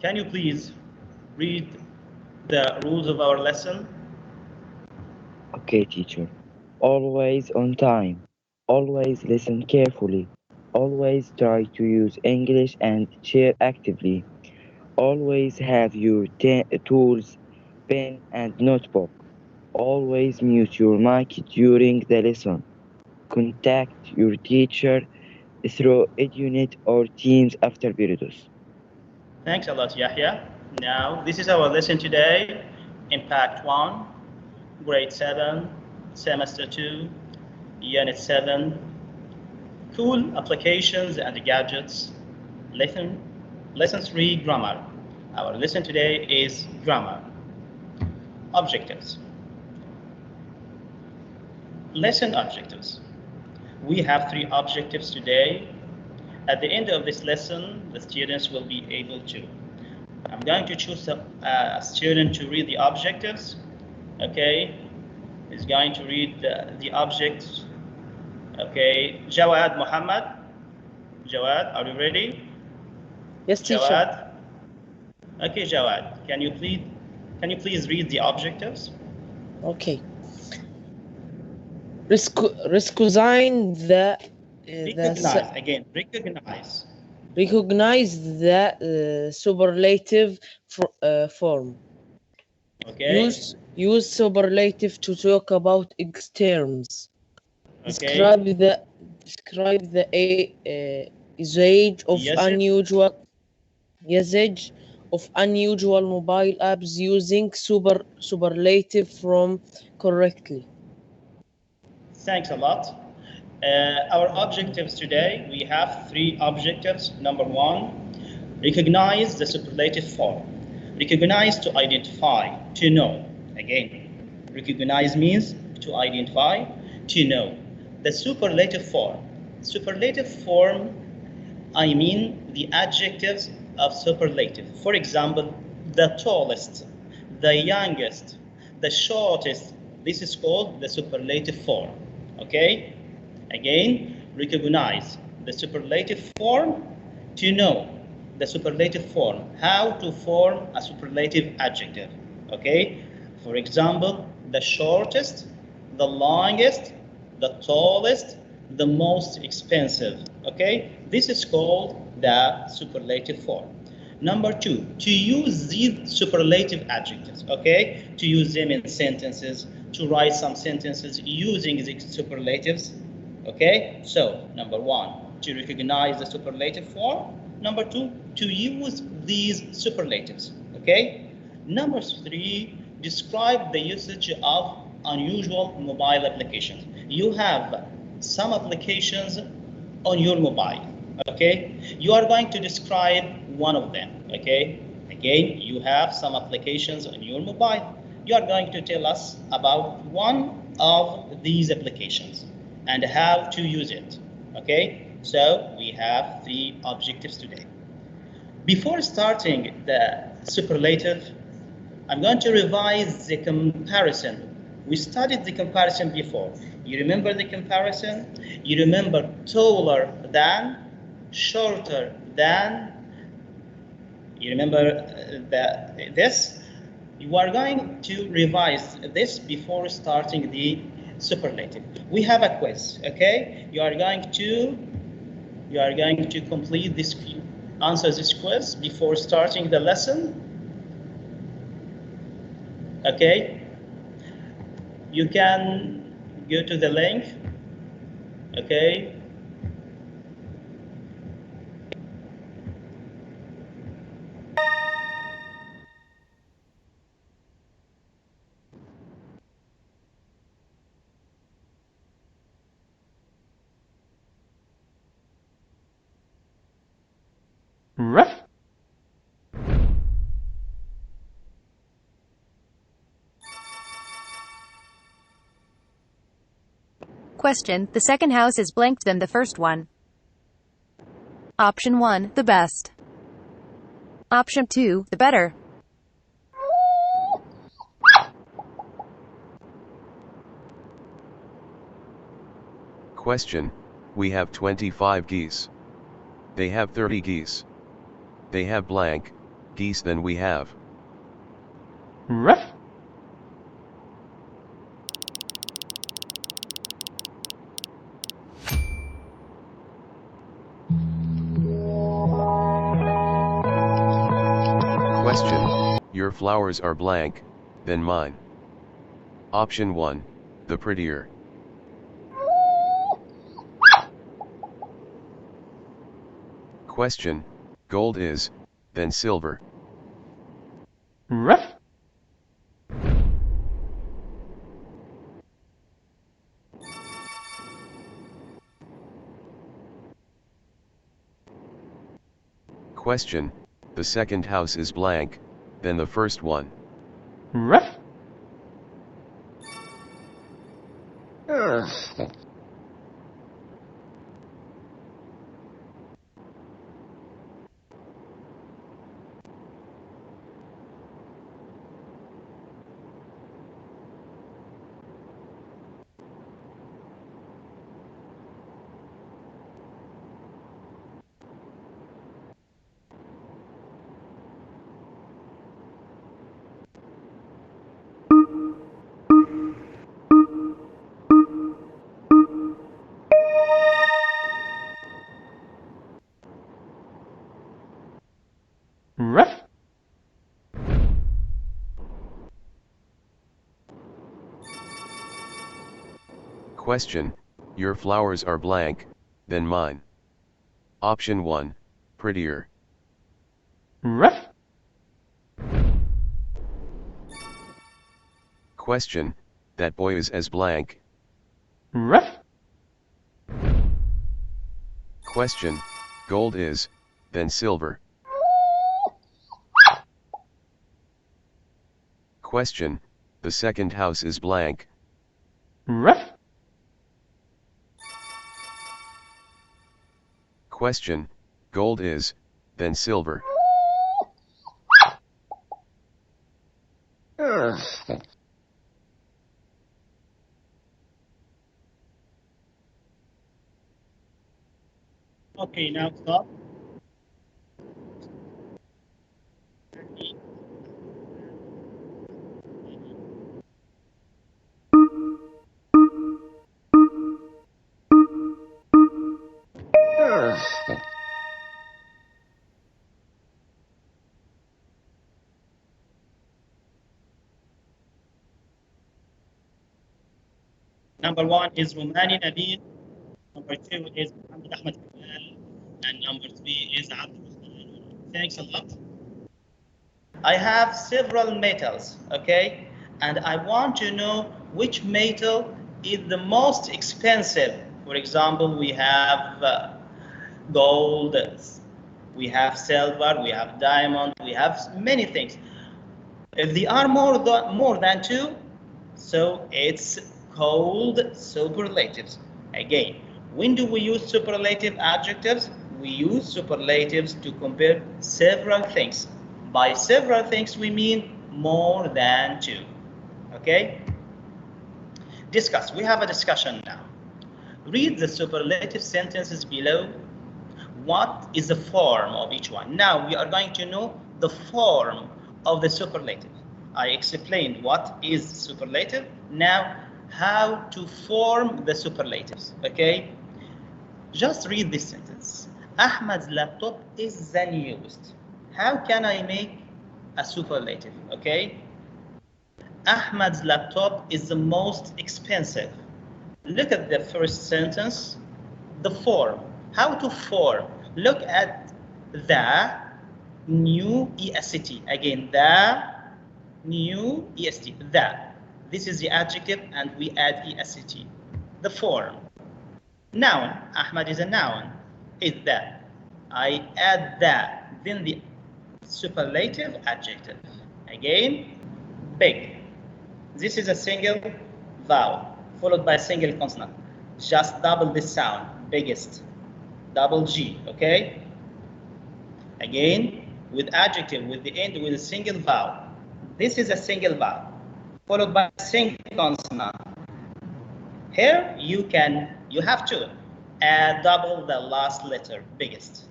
Can you please read the rules of our lesson? Okay, teacher. Always on time. Always listen carefully. Always try to use English and share actively. Always have your tools, pen, and notebook. Always mute your mic during the lesson. Contact your teacher through EduNet or Teams after periods. Thanks a lot, Yahya. Now, this is our lesson today, Impact 1, Grade 7, Semester 2, Unit 7, Cool Applications and Gadgets, Lesson 3, Grammar. Our lesson today is Grammar. Objectives. Lesson objectives. We have 3 objectives today. At the end of this lesson, the students will be able to. I'm going to choose a student to read the objectives. Okay, he's going to read the objects. Okay, Jawad Muhammad. Jawad, are you ready? Yes, teacher. Jawad. Okay, Jawad, can you please read the objectives? Okay. Recognize the superlative form. Okay. Use superlative to talk about terms. Okay. Describe the usage of unusual mobile apps using superlative form correctly. Thanks a lot. Our objectives today, we have 3 objectives. Number 1, recognize the superlative form. Recognize to identify, to know. Again, recognize means to identify, to know. The superlative form. Superlative form, I mean the adjectives of superlative. For example, the tallest, the youngest, the shortest. This is called the superlative form. Okay? Again, recognize the superlative form, to know the superlative form, how to form a superlative adjective. Okay? For example, the shortest, the longest, the tallest, the most expensive. Okay? This is called the superlative form. Number 2, to use these superlative adjectives. Okay? To use them in sentences, to write some sentences using these superlatives. Okay, so number 1, to recognize the superlative form. Number 2, to use these superlatives. Okay, number 3, describe the usage of unusual mobile applications. You have some applications on your mobile. Okay, you are going to describe one of them. Okay, again, you have some applications on your mobile. You are going to tell us about one of these applications and how to use it. Okay, so we have 3 objectives today. Before starting the superlative, I'm going to revise the comparison. We studied the comparison before. You remember the comparison? You remember taller than, shorter than. You remember this? You are going to revise this before starting the superlative. We have a quiz, okay? You are going to complete this, answer this quiz before starting the lesson. Okay? You can go to the link. Okay? Ruff. Question: the second house is blanked than the first one. Option 1, the best. Option 2, the better. Question: we have 25 geese. They have 30 geese. They have blank. geese than we have. Ruff. Question, your flowers are blank, than mine. Option 1, the prettier. Question, gold is, than silver. Ruff. Question, the second house is blank, than the first one. Ruff. Ruff. Question, your flowers are blank, than mine. Option 1, prettier. Ruff. Question, that boy is as blank. Ruff. Question, gold is, than silver. Question, the second house is blank. Ruff. Question, gold is, than silver. Okay, now stop. Number 1 is Romani Nabil. Number 2 is Muhammad Ahmed Kamal. And number 3 is Abdul. Thanks a lot. I have several metals, okay? And I want to know which metal is the most expensive. For example, we have gold, we have silver, we have diamond, we have many things. If they are more than 2, so it's called superlatives. Again, when do we use superlative adjectives? We use superlatives to compare several things. By several things, we mean more than 2. Okay? Discuss. We have a discussion now. Read the superlative sentences below. What is the form of each one? Now we are going to know the form of the superlative. I explained what is superlative. Now, how to form the superlatives, okay? Just read this sentence. Ahmad's laptop is the newest. How can I make a superlative, okay? Ahmad's laptop is the most expensive. Look at the first sentence, the form. How to form? Look at the new est. Again, the new est. The. This is the adjective, and we add est. The form. Noun. Ahmad is a noun. Is that. I add that. Then the superlative adjective. Again, big. This is a single vowel followed by a single consonant. Just double this sound. Biggest. Double G. Okay. Again, with adjective, with the end, with a single vowel. This is a single vowel followed by a single consonant. Here you have to add double the last letter, biggest.